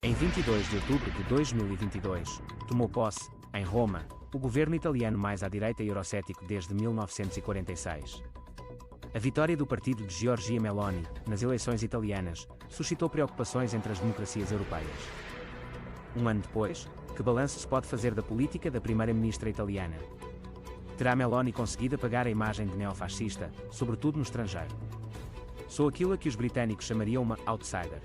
Em 22 de outubro de 2022, tomou posse, em Roma, o governo italiano mais à direita e eurocético desde 1946. A vitória do partido de Giorgia Meloni, nas eleições italianas, suscitou preocupações entre as democracias europeias. Um ano depois, que balanço se pode fazer da política da primeira-ministra italiana? Terá Meloni conseguido apagar a imagem de neofascista, sobretudo no estrangeiro? Sou aquilo a que os britânicos chamariam uma outsider.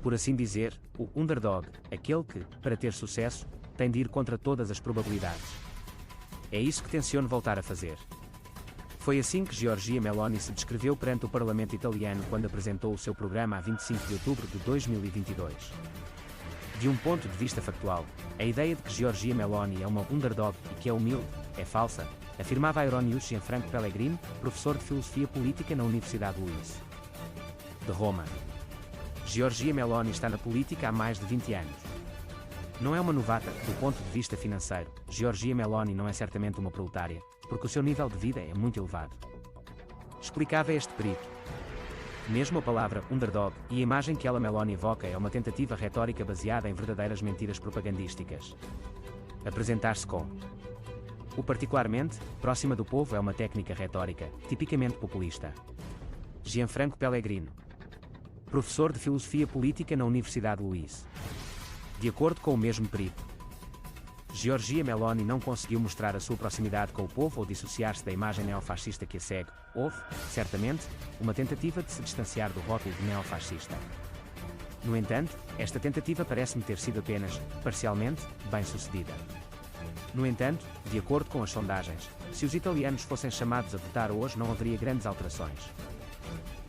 Por assim dizer, o underdog, aquele que, para ter sucesso, tem de ir contra todas as probabilidades. É isso que tenciono voltar a fazer. Foi assim que Giorgia Meloni se descreveu perante o Parlamento italiano quando apresentou o seu programa a 25 de outubro de 2022. De um ponto de vista factual, a ideia de que Giorgia Meloni é uma underdog e que é humilde, é falsa, afirmava a Euronews Gianfranco Pellegrini, professor de Filosofia Política na Universidade Luís de Roma. Giorgia Meloni está na política há mais de 20 anos. Não é uma novata, do ponto de vista financeiro. Giorgia Meloni não é certamente uma proletária, porque o seu nível de vida é muito elevado. Explicava este perito. Mesmo a palavra underdog e a imagem que ela Meloni evoca é uma tentativa retórica baseada em verdadeiras mentiras propagandísticas. Apresentar-se com o particularmente próxima do povo é uma técnica retórica, tipicamente populista. Gianfranco Pellegrini, professor de Filosofia Política na Universidade Luís. De acordo com o mesmo perito, Giorgia Meloni não conseguiu mostrar a sua proximidade com o povo ou dissociar-se da imagem neofascista que a segue. Houve, certamente, uma tentativa de se distanciar do rótulo de neofascista. No entanto, esta tentativa parece-me ter sido apenas, parcialmente, bem-sucedida. No entanto, de acordo com as sondagens, se os italianos fossem chamados a votar hoje não haveria grandes alterações.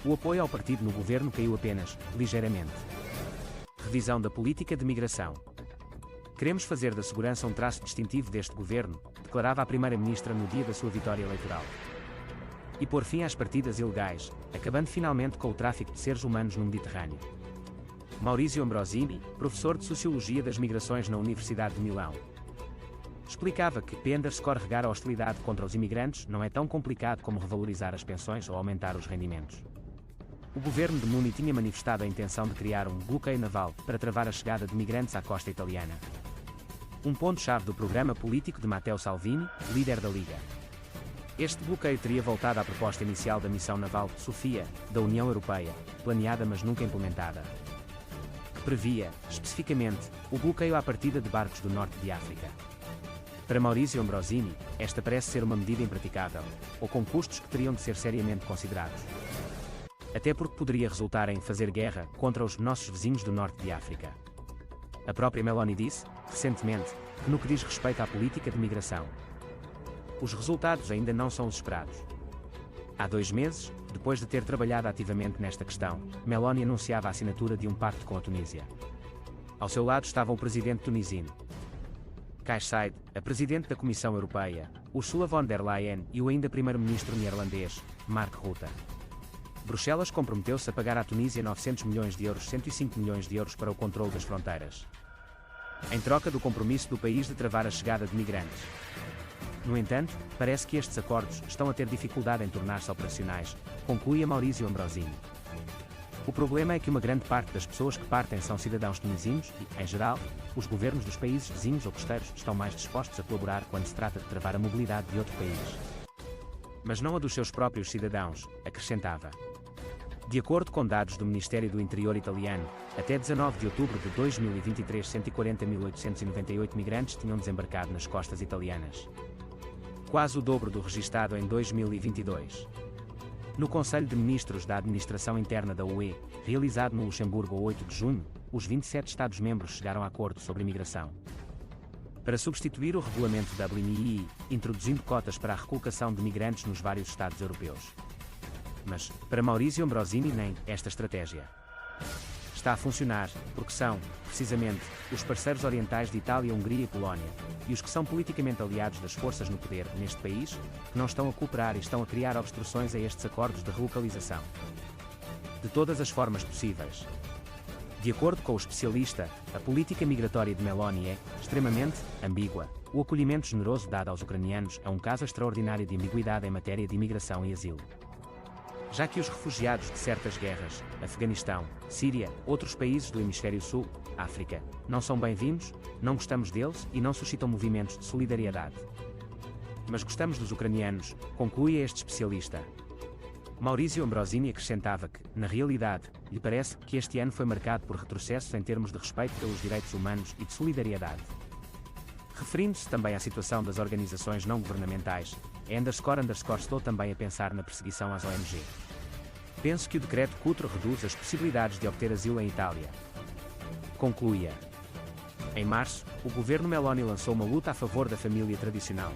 O apoio ao partido no governo caiu apenas, ligeiramente. Revisão da política de migração. Queremos fazer da segurança um traço distintivo deste governo, declarava a primeira-ministra no dia da sua vitória eleitoral. E pôr fim às partidas ilegais, acabando finalmente com o tráfico de seres humanos no Mediterrâneo. Maurizio Ambrosini, professor de Sociologia das Migrações na Universidade de Milão, explicava que escorregar a hostilidade contra os imigrantes não é tão complicado como revalorizar as pensões ou aumentar os rendimentos. O governo de Muni tinha manifestado a intenção de criar um bloqueio naval para travar a chegada de migrantes à costa italiana. Um ponto-chave do programa político de Matteo Salvini, líder da Liga. Este bloqueio teria voltado à proposta inicial da missão naval Sofia, da União Europeia, planeada mas nunca implementada, que previa, especificamente, o bloqueio à partida de barcos do norte de África. Para Maurizio Ambrosini, esta parece ser uma medida impraticável, ou com custos que teriam de ser seriamente considerados. Até porque poderia resultar em fazer guerra contra os nossos vizinhos do norte de África. A própria Meloni disse, recentemente, que no que diz respeito à política de migração, os resultados ainda não são os esperados. Há 2 meses, depois de ter trabalhado ativamente nesta questão, Meloni anunciava a assinatura de um pacto com a Tunísia. Ao seu lado estava o presidente tunisino Kais Saied, a presidente da Comissão Europeia, Ursula von der Leyen e o ainda primeiro-ministro neerlandês, Mark Rutte. Bruxelas comprometeu-se a pagar à Tunísia 900 milhões de euros, 105 milhões de euros para o controle das fronteiras, em troca do compromisso do país de travar a chegada de migrantes. No entanto, parece que estes acordos estão a ter dificuldade em tornar-se operacionais, concluía Maurizio Ambrosini. O problema é que uma grande parte das pessoas que partem são cidadãos tunisinos e, em geral, os governos dos países vizinhos ou costeiros estão mais dispostos a colaborar quando se trata de travar a mobilidade de outro país, mas não a dos seus próprios cidadãos, acrescentava. De acordo com dados do Ministério do Interior italiano, até 19 de outubro de 2023 140.898 migrantes tinham desembarcado nas costas italianas. Quase o dobro do registado em 2022. No Conselho de Ministros da Administração Interna da UE, realizado no Luxemburgo a 8 de junho, os 27 Estados-membros chegaram a acordo sobre imigração. Para substituir o regulamento Dublin-II, introduzindo cotas para a recolocação de migrantes nos vários Estados europeus. Mas, para Maurizio Ambrosini, nem esta estratégia está a funcionar, porque são, precisamente, os parceiros orientais de Itália, Hungria e Polónia, e os que são politicamente aliados das forças no poder neste país, que não estão a cooperar e estão a criar obstruções a estes acordos de relocalização. De todas as formas possíveis. De acordo com o especialista, a política migratória de Meloni é, extremamente, ambígua. O acolhimento generoso dado aos ucranianos é um caso extraordinário de ambiguidade em matéria de imigração e asilo. já que os refugiados de certas guerras, Afeganistão, Síria, outros países do Hemisfério Sul, África, não são bem-vindos, não gostamos deles e não suscitam movimentos de solidariedade. Mas gostamos dos ucranianos, conclui este especialista. Maurizio Ambrosini acrescentava que, na realidade, lhe parece que este ano foi marcado por retrocessos em termos de respeito pelos direitos humanos e de solidariedade. Referindo-se também à situação das organizações não governamentais, estou também a pensar na perseguição às ONG. Penso que o decreto Cutro reduz as possibilidades de obter asilo em Itália. Concluía. Em março, o governo Meloni lançou uma luta a favor da família tradicional.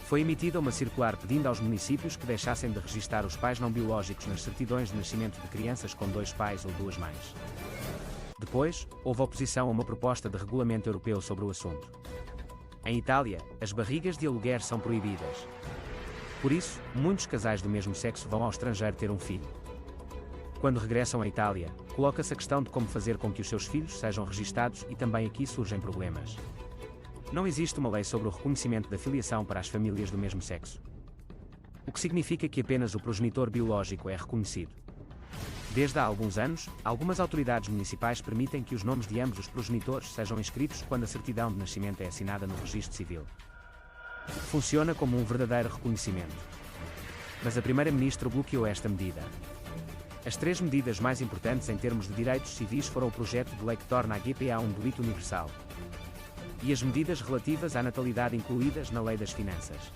Foi emitida uma circular pedindo aos municípios que deixassem de registar os pais não biológicos nas certidões de nascimento de crianças com 2 pais ou 2 mães. Depois, houve oposição a uma proposta de regulamento europeu sobre o assunto. Em Itália, as barrigas de aluguer são proibidas. Por isso, muitos casais do mesmo sexo vão ao estrangeiro ter um filho. Quando regressam à Itália, coloca-se a questão de como fazer com que os seus filhos sejam registados e também aqui surgem problemas. Não existe uma lei sobre o reconhecimento da filiação para as famílias do mesmo sexo. O que significa que apenas o progenitor biológico é reconhecido. Desde há alguns anos, algumas autoridades municipais permitem que os nomes de ambos os progenitores sejam inscritos quando a certidão de nascimento é assinada no registro civil. Funciona como um verdadeiro reconhecimento. Mas a primeira-ministra bloqueou esta medida. As 3 medidas mais importantes em termos de direitos civis foram o projeto de lei que torna a GPA um delito universal e as medidas relativas à natalidade incluídas na Lei das Finanças.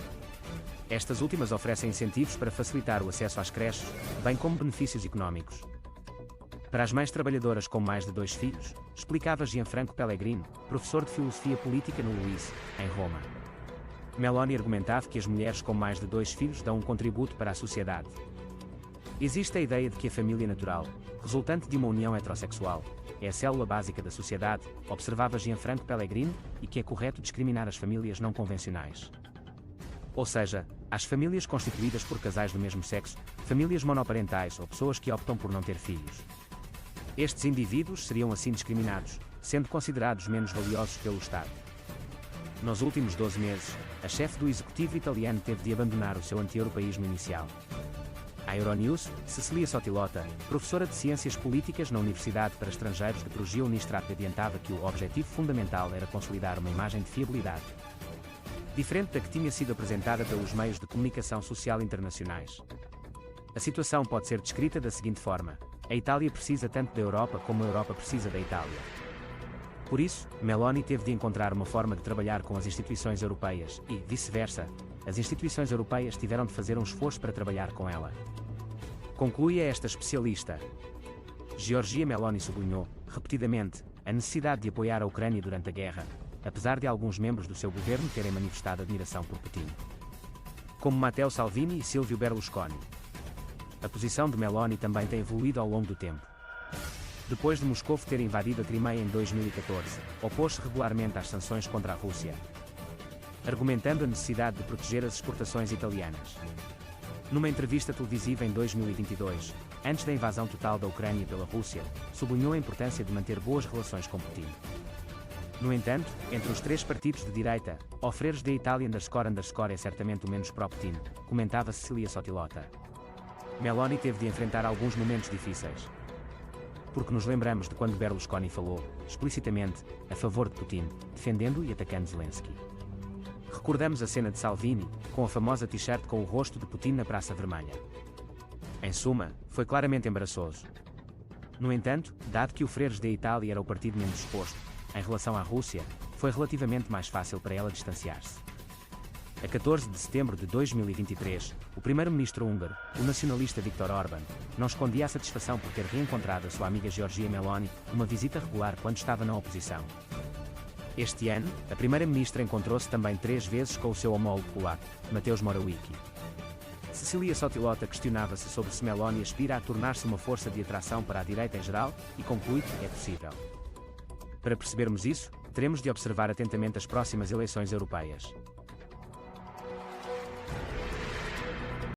Estas últimas oferecem incentivos para facilitar o acesso às creches, bem como benefícios económicos. Para as mães trabalhadoras com mais de 2 filhos, explicava Gianfranco Pellegrino, professor de Filosofia Política no LUISS, em Roma. Meloni argumentava que as mulheres com mais de 2 filhos dão um contributo para a sociedade. Existe a ideia de que a família natural, resultante de uma união heterossexual, é a célula básica da sociedade, observava Gianfranco Pellegrino, e que é correto discriminar as famílias não convencionais. Ou seja, as famílias constituídas por casais do mesmo sexo, famílias monoparentais ou pessoas que optam por não ter filhos. Estes indivíduos seriam assim discriminados, sendo considerados menos valiosos pelo Estado. Nos últimos 12 meses, a chefe do executivo italiano teve de abandonar o seu anti-europeísmo inicial. À Euronews, Cecilia Sottilota, professora de Ciências Políticas na Universidade para Estrangeiros de Perugia Unistrap, adiantava que o objetivo fundamental era consolidar uma imagem de fiabilidade, diferente da que tinha sido apresentada pelos meios de comunicação social internacionais. A situação pode ser descrita da seguinte forma: a Itália precisa tanto da Europa como a Europa precisa da Itália. Por isso, Meloni teve de encontrar uma forma de trabalhar com as instituições europeias e, vice-versa, as instituições europeias tiveram de fazer um esforço para trabalhar com ela. Concluía esta especialista. Giorgia Meloni sublinhou, repetidamente, a necessidade de apoiar a Ucrânia durante a guerra, apesar de alguns membros do seu governo terem manifestado admiração por Putin, como Matteo Salvini e Silvio Berlusconi. A posição de Meloni também tem evoluído ao longo do tempo. Depois de Moscou ter invadido a Crimeia em 2014, opôs-se regularmente às sanções contra a Rússia, argumentando a necessidade de proteger as exportações italianas. Numa entrevista televisiva em 2022, antes da invasão total da Ucrânia pela Rússia, sublinhou a importância de manter boas relações com Putin. No entanto, entre os 3 partidos de direita, o Freires de Itália __ é certamente o menos pró-Putin, comentava Cecilia Sottilota. Meloni teve de enfrentar alguns momentos difíceis. Porque nos lembramos de quando Berlusconi falou, explicitamente, a favor de Putin, defendendo e atacando Zelensky. Recordamos a cena de Salvini, com a famosa t-shirt com o rosto de Putin na Praça Vermelha. Em suma, foi claramente embaraçoso. No entanto, dado que o Freires de Itália era o partido menos exposto, em relação à Rússia, foi relativamente mais fácil para ela distanciar-se. A 14 de setembro de 2023, o primeiro-ministro húngaro, o nacionalista Viktor Orbán, não escondia a satisfação por ter reencontrado a sua amiga Giorgia Meloni, numa visita regular quando estava na oposição. Este ano, a primeira-ministra encontrou-se também 3 vezes com o seu homólogo polaco, Mateusz Morawiecki. Cecilia Sottilota questionava-se sobre se Meloni aspira a tornar-se uma força de atração para a direita em geral, e conclui que é possível. Para percebermos isso, teremos de observar atentamente as próximas eleições europeias.